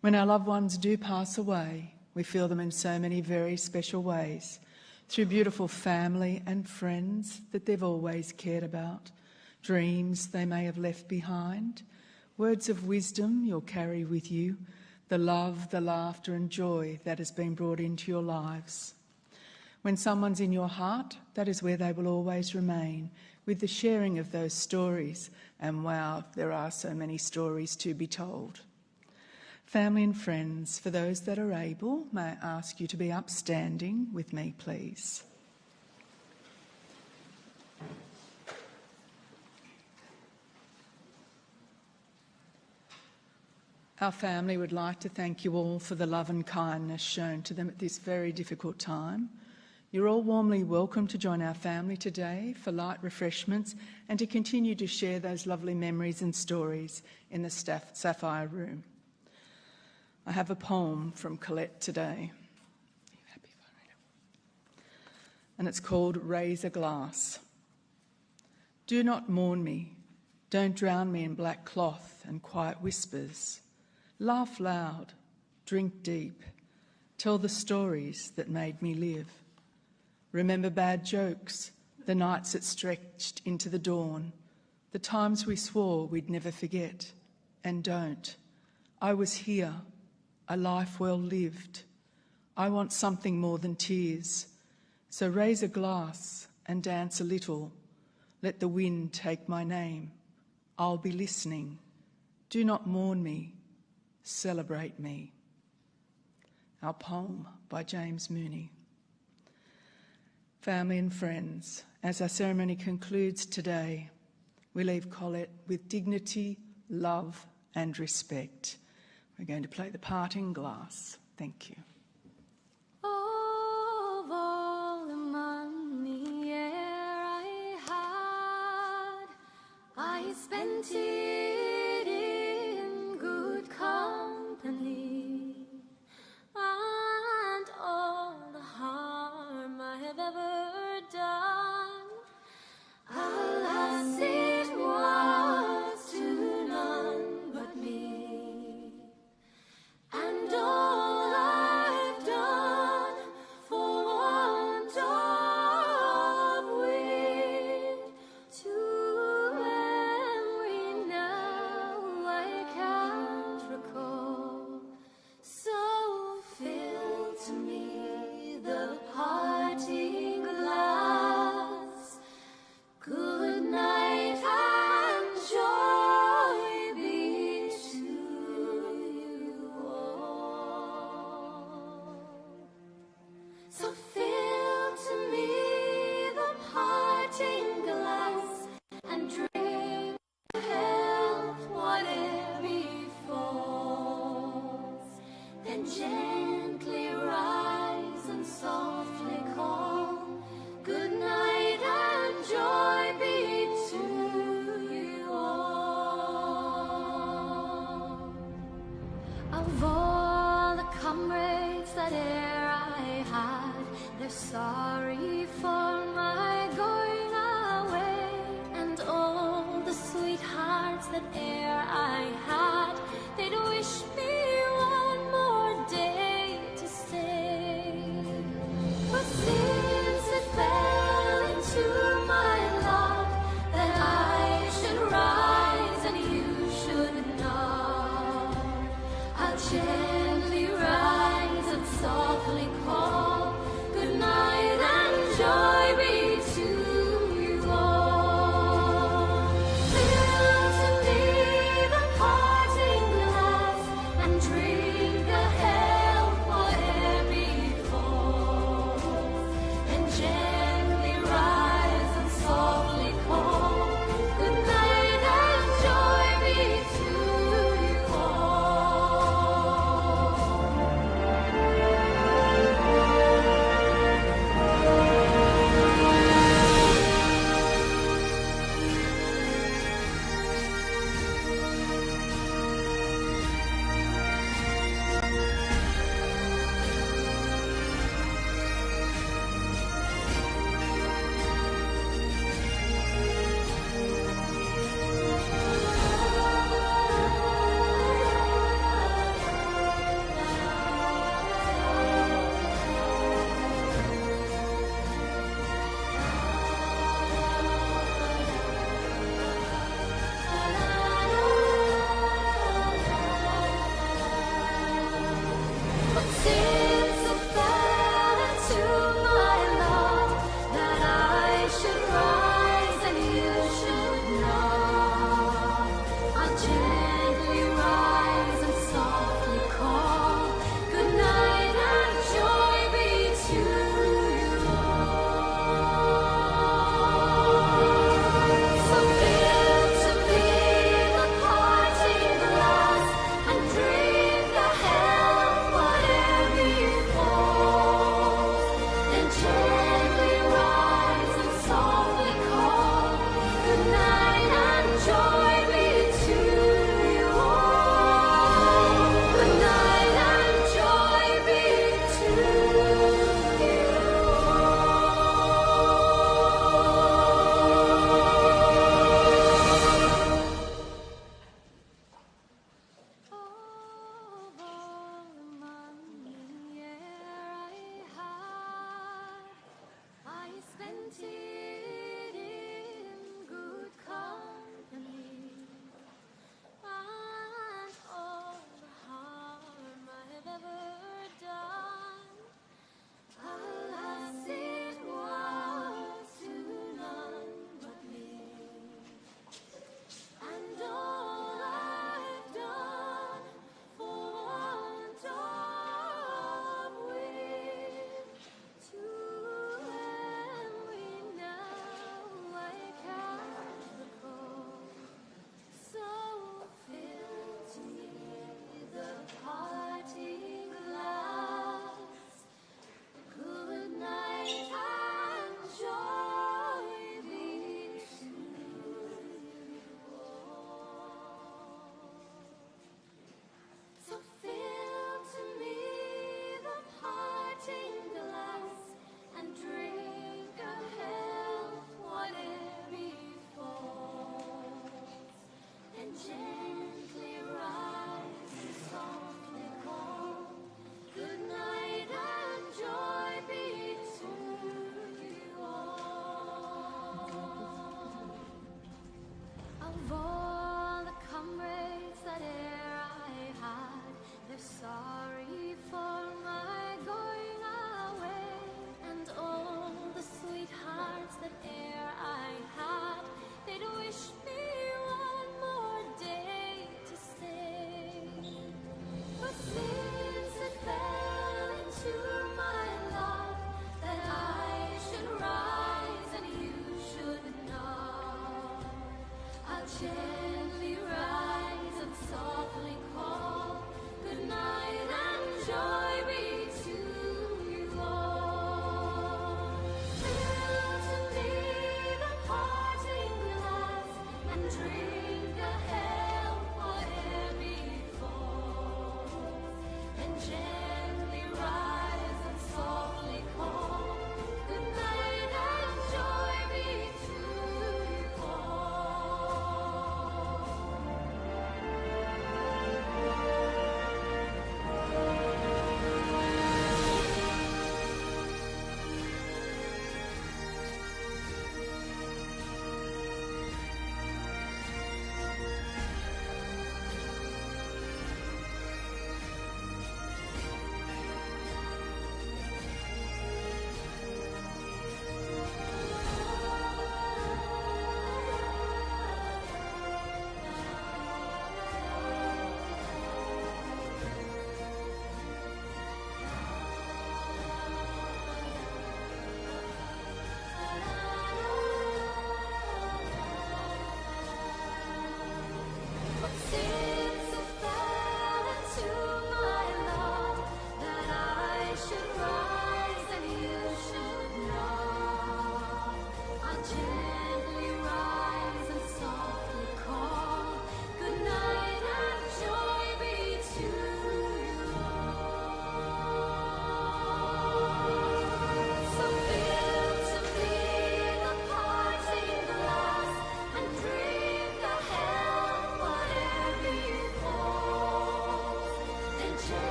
When our loved ones do pass away, we feel them in so many very special ways, through beautiful family and friends that they've always cared about, dreams they may have left behind, words of wisdom you'll carry with you, the love, the laughter and joy that has been brought into your lives. When someone's in your heart, that is where they will always remain, with the sharing of those stories. And wow, there are so many stories to be told. Family and friends, for those that are able, may I ask you to be upstanding with me, please. Our family would like to thank you all for the love and kindness shown to them at this very difficult time. You're all warmly welcome to join our family today for light refreshments and to continue to share those lovely memories and stories in the Sapphire Room. I have a poem from Colette today. Are you happy if I read it? And it's called Raise a Glass. Do not mourn me. Don't drown me in black cloth and quiet whispers. Laugh loud, drink deep, tell the stories that made me live. Remember bad jokes, the nights that stretched into the dawn, the times we swore we'd never forget, and don't. I was here, a life well lived. I want something more than tears, so raise a glass and dance a little. Let the wind take my name. I'll be listening. Do not mourn me. Celebrate me. Our poem by James Mooney. Family and friends, as our ceremony concludes today, we leave Colette with dignity, love and respect. We're going to play the parting glass. Thank you. Of all the money e'er I had, I spent it in good company, and all the harm I have ever done, alas, it was to none but me. And all I've done for want of wit to memory now I can't recall. So fill to me the parting glass. Good night and joy be to you all. So fill to me the parting glass and drink health whate'er befalls. Then gently rise and softly call. Good night and joy be to you all. Of all the comrades that e'er I had, they're sorry for my going away, and all the sweethearts that e'er I had